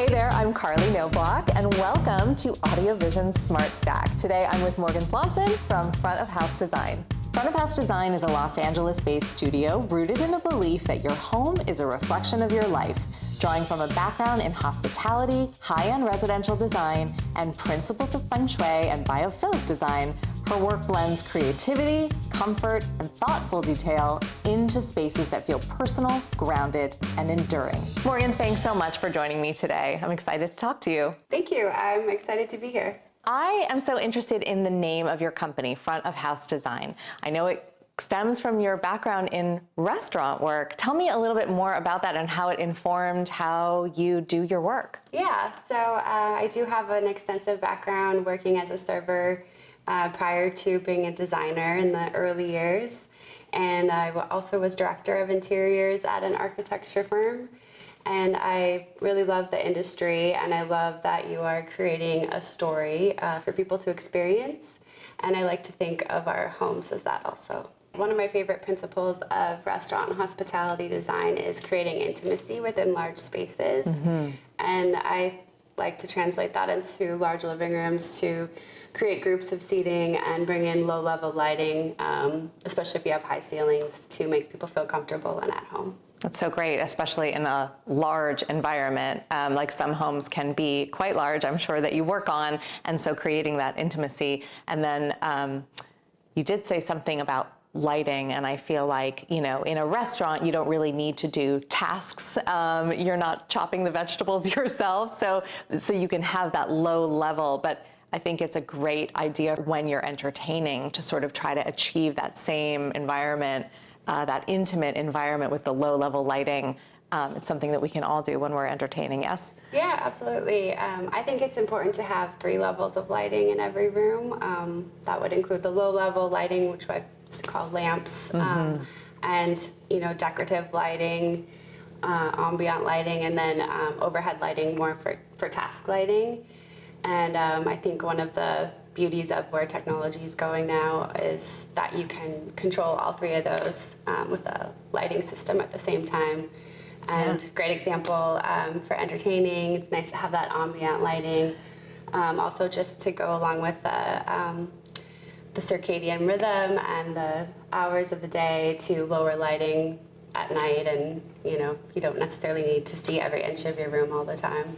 there, I'm Carley Knobloch, and welcome to AUDIOVISIONS Smart Stack. Today I'm with Morgan Slauson from Front of House Design. Front of House Design is a Los Angeles-based studio rooted in the belief that your home is a reflection of your life. Drawing from a background in hospitality, high-end residential design, and principles of feng shui and biophilic design, her work blends creativity, comfort, and thoughtful detail into spaces that feel personal, grounded, and enduring. Morgan, thanks so much for joining me today. I'm excited to talk to you. Thank you. I'm excited to be here. I am so interested in the name of your company, Front of House Design. I know it stems from your background in restaurant work. Tell me a little bit more about that and how it informed how you do your work. Yeah, so I do have an extensive background working as a server prior to being a designer in the early years. And I also was director of interiors at an architecture firm. And I really love the industry, and I love that you are creating a story for people to experience. And I like to think of our homes as that also. One of my favorite principles of restaurant and hospitality design is creating intimacy within large spaces. Mm-hmm. And I like to translate that into large living rooms to create groups of seating and bring in low-level lighting, especially if you have high ceilings, to make people feel comfortable and at home. That's so great, especially in a large environment. Like some homes can be quite large, I'm sure, that you work on, and so creating that intimacy. And then you did say something about lighting, and I feel like, you know, in a restaurant, you don't really need to do tasks. You're not chopping the vegetables yourself, so you can have that low level. But I think it's a great idea when you're entertaining to sort of try to achieve that same environment, that intimate environment with the low-level lighting. It's something that we can all do when we're entertaining, yes? Yeah, absolutely. I think it's important to have 3 levels of lighting in every room. That would include the low-level lighting, which I call lamps, mm-hmm. And decorative lighting, ambient lighting, and then overhead lighting more for task lighting. And I think one of the beauties of where technology is going now is that you can control all 3 of those with a lighting system at the same time. And yeah. Great example for entertaining. It's nice to have that ambient lighting. Also, just to go along with the circadian rhythm and the hours of the day, to lower lighting at night, and you don't necessarily need to see every inch of your room all the time.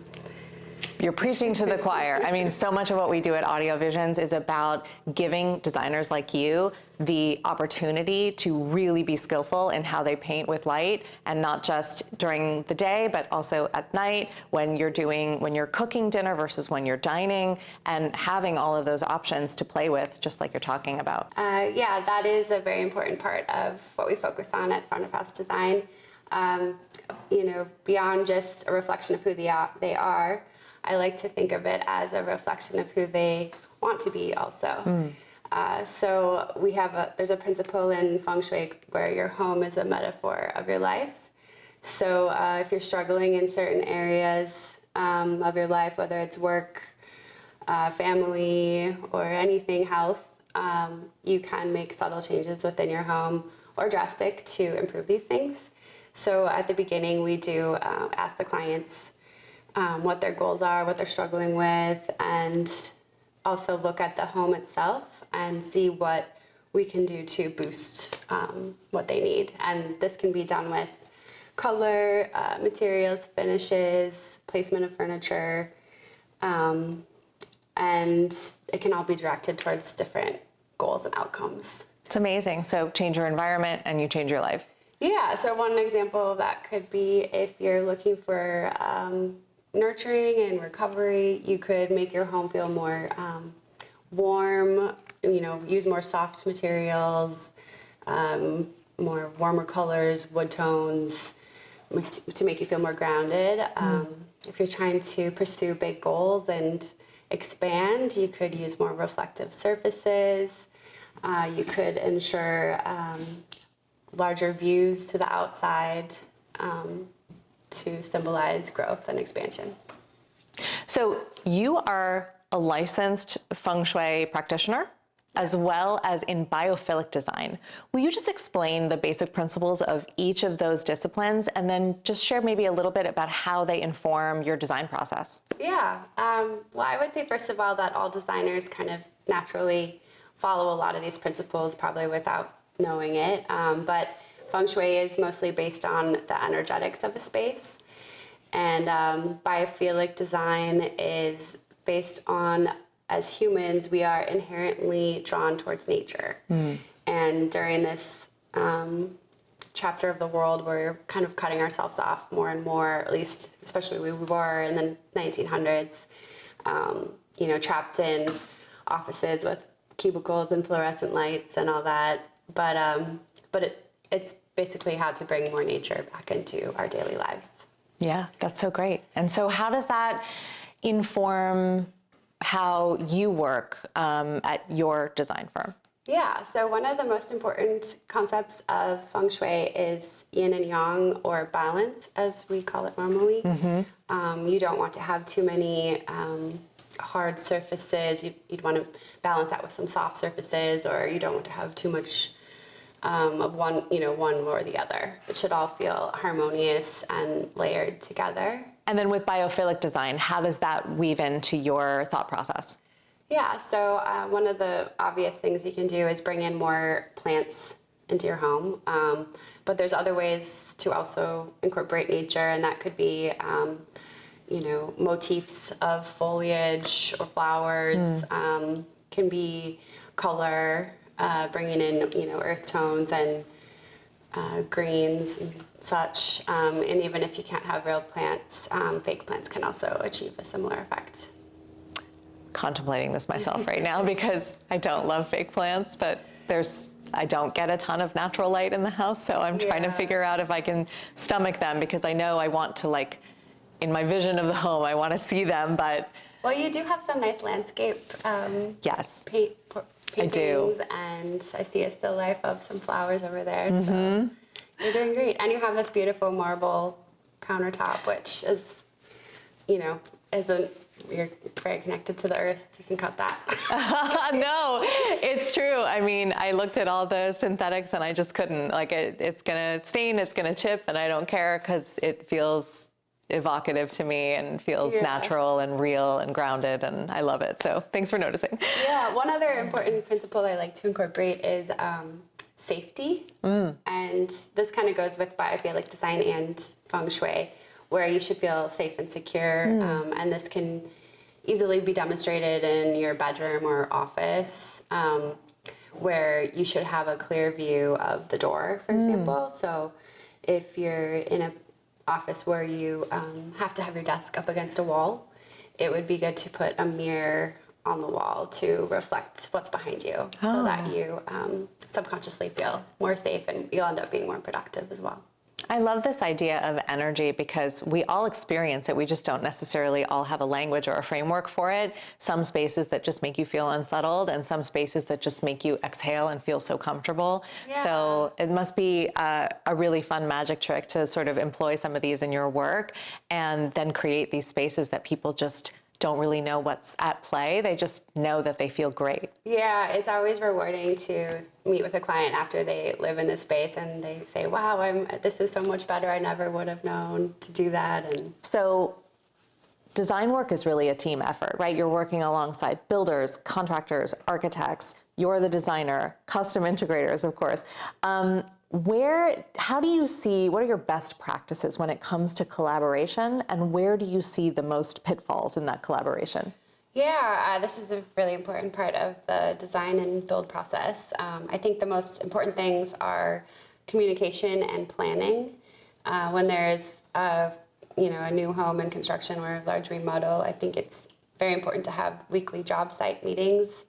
You're preaching to the choir. I mean, so much of what we do at AUDIOVISIONS is about giving designers like you the opportunity to really be skillful in how they paint with light, and not just during the day, but also at night when you're cooking dinner versus when you're dining, and having all of those options to play with, just like you're talking about. Yeah, that is a very important part of what we focus on at Front of House Design. Beyond just a reflection of who they are, I like to think of it as a reflection of who they want to be also. So there's a principle in feng shui where your home is a metaphor of your life. So if you're struggling in certain areas of your life, whether it's work, family, or anything, health, you can make subtle changes within your home, or drastic, to improve these things. So at the beginning, we do ask the clients what their goals are, what they're struggling with, and also look at the home itself and see what we can do to boost what they need. And this can be done with color, materials, finishes, placement of furniture, and it can all be directed towards different goals and outcomes. It's amazing. So change your environment and you change your life. Yeah, so one example of that could be if you're looking for nurturing and recovery, you could make your home feel more warm, use more soft materials, more warmer colors, wood tones, to make you feel more grounded. If you're trying to pursue big goals and expand, you could use more reflective surfaces. You could ensure larger views to the outside, to symbolize growth and expansion. So you are a licensed feng shui practitioner? as well as in biophilic design. Will you just explain the basic principles of each of those disciplines and then just share maybe a little bit about how they inform your design process? Yeah. Well, I would say, first of all, that all designers kind of naturally follow a lot of these principles, probably without knowing it. But feng shui is mostly based on the energetics of a space. And biophilic design is based on, as humans, we are inherently drawn towards nature. And during this chapter of the world, we're kind of cutting ourselves off more and more, at least, especially we were in the 1900s, you know, trapped in offices with cubicles and fluorescent lights and all that. But it's basically how to bring more nature back into our daily lives. Yeah, that's so great. And so how does that inform how you work at your design firm? Yeah, so one of the most important concepts of feng shui is yin and yang, or balance, as we call it normally. You don't want to have too many hard surfaces. You'd want to balance that with some soft surfaces, or you don't want to have too much of one, you know, one or the other. It should all feel harmonious and layered together. And then with biophilic design, how does that weave into your thought process? Yeah, so one of the obvious things you can do is bring in more plants into your home. But there's other ways to also incorporate nature, and that could be, you know, motifs of foliage or flowers, can be color, bringing in, you know, earth tones and greens and such. And even if you can't have real plants, fake plants can also achieve a similar effect. Contemplating this myself right now because I don't love fake plants, but I don't get a ton of natural light in the house, so I'm trying to figure out if I can stomach them, because I know I want to, like, in my vision of the home, I want to see them, but... Well, you do have some nice landscape yes, paintings, I do. And I see a still life of some flowers over there, so you're doing great. And you have this beautiful marble countertop, which is, you know, you're very connected to the earth. You can cut that. No, it's true. I mean, I looked at all the synthetics and I just couldn't. Like, it's going to stain, it's going to chip, and I don't care because it feels evocative to me and feels natural and real and grounded, and I love it. So thanks for noticing. Yeah, one other important principle I like to incorporate is safety. And this kind of goes with biophilic design and feng shui, where you should feel safe and secure. And this can easily be demonstrated in your bedroom or office, where you should have a clear view of the door, for example. So if you're in an office where you have to have your desk up against a wall, it would be good to put a mirror on the wall to reflect what's behind you, so that you subconsciously feel more safe, and you'll end up being more productive as well. I love this idea of energy because we all experience it. We just don't necessarily all have a language or a framework for it. Some spaces that just make you feel unsettled, and some spaces that just make you exhale and feel so comfortable. Yeah. So it must be a really fun magic trick to sort of employ some of these in your work and then create these spaces that people just don't really know what's at play. They just know that they feel great. Yeah, it's always rewarding to meet with a client after they live in this space and they say, wow, this is so much better. I never would have known to do that. And so design work is really a team effort, right? You're working alongside builders, contractors, architects. You're the designer, custom integrators, of course. How do you see, what are your best practices when it comes to collaboration, and where do you see the most pitfalls in that collaboration? Yeah, this is a really important part of the design and build process. I think the most important things are communication and planning. When there's a new home and construction or a large remodel, I think it's very important to have weekly job site meetings,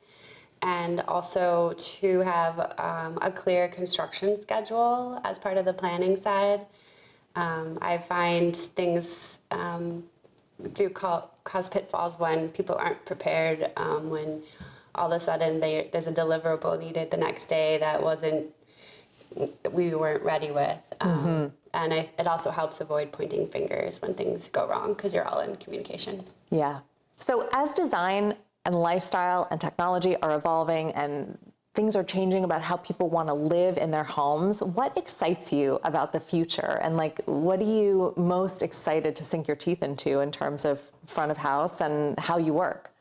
and also to have a clear construction schedule as part of the planning side. I find things do cause pitfalls when people aren't prepared, when all of a sudden there's a deliverable needed the next day that we weren't ready with. And it also helps avoid pointing fingers when things go wrong, because you're all in communication. Yeah. So as design and lifestyle and technology are evolving and things are changing about how people want to live in their homes. What excites you about the future? And like, what are you most excited to sink your teeth into in terms of front of house and how you work?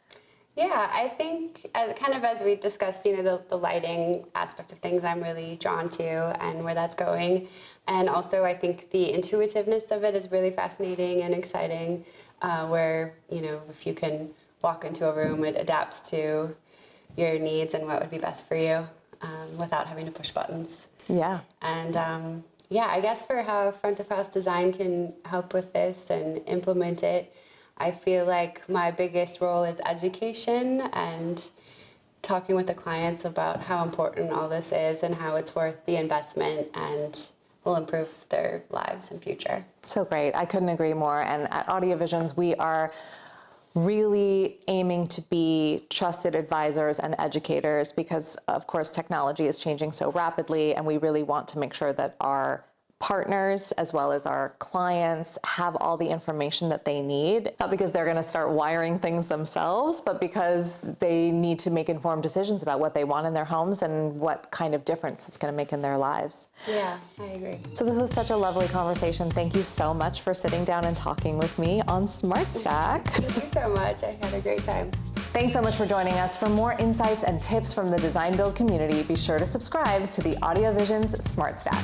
Yeah, I think as we discussed, the lighting aspect of things I'm really drawn to and where that's going. And also I think the intuitiveness of it is really fascinating and exciting, where, if you can walk into a room, it adapts to your needs and what would be best for you without having to push buttons. Yeah. And I guess for how front of house design can help with this and implement it, I feel like my biggest role is education and talking with the clients about how important all this is and how it's worth the investment and will improve their lives and future. So great. I couldn't agree more. And at AUDIOVISIONS, we are really aiming to be trusted advisors and educators because, of course, technology is changing so rapidly, and we really want to make sure that our partners as well as our clients have all the information that they need, not because they're going to start wiring things themselves, but because they need to make informed decisions about what they want in their homes and what kind of difference it's going to make in their lives. Yeah, I agree. So this was such a lovely conversation. Thank you so much for sitting down and talking with me on Smart Stack. Thank you so much. I had a great time. Thanks so much for joining us. For more insights and tips from the Design Build community, be sure to subscribe to the AUDIOVISIONS Smart Stack.